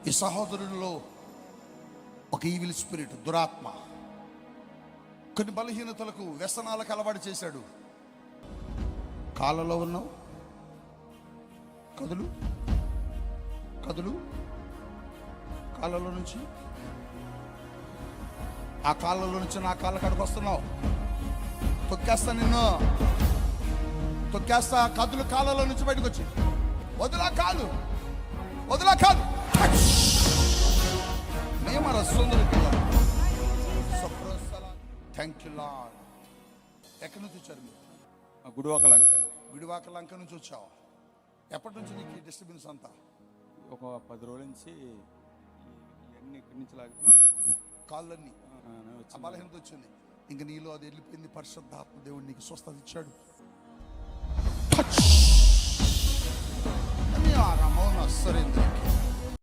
ఈ సహోదరుల్లో ఒక evil spirit, దురాత్మ కొన్ని బలహీనతలకు, వ్యసనాలకు అలవాటు చేశాడు. కాళ్ళలో ఉన్నావు, కదులు కదులు, కాళ్ళలో నుంచి ఆ కాళ్ళలో నుంచి నా కాళ్ళ కాడికి వస్తున్నావు, తొక్కేస్తా నిన్ను, తొక్కేస్తా. కదులు, కాళ్ళలో నుంచి బయటకు వచ్చి వదిలా కాదు, వదిలా కాదు. Thank you lord. ఎక్కడి నుంచి వచ్చారు మీరు? గుడివాకలంక. గుడివాకలంక నుంచి వచ్చావు. ఎప్పటి నుంచి నీకు ఈ డిస్టర్బెన్స్ అంతా? ఒక 10 రోజుల నుంచి ఇవన్నీ ఇక్కడి నుంచి లాగి కాళ్ళన్నీ బలహీనత వచ్చింది. ఇంక నీలో అది వెళ్ళిపోయింది. పరిశుద్ధాత్మ దేవుడు నీకు స్వస్థత ఇచ్చాడు. సరే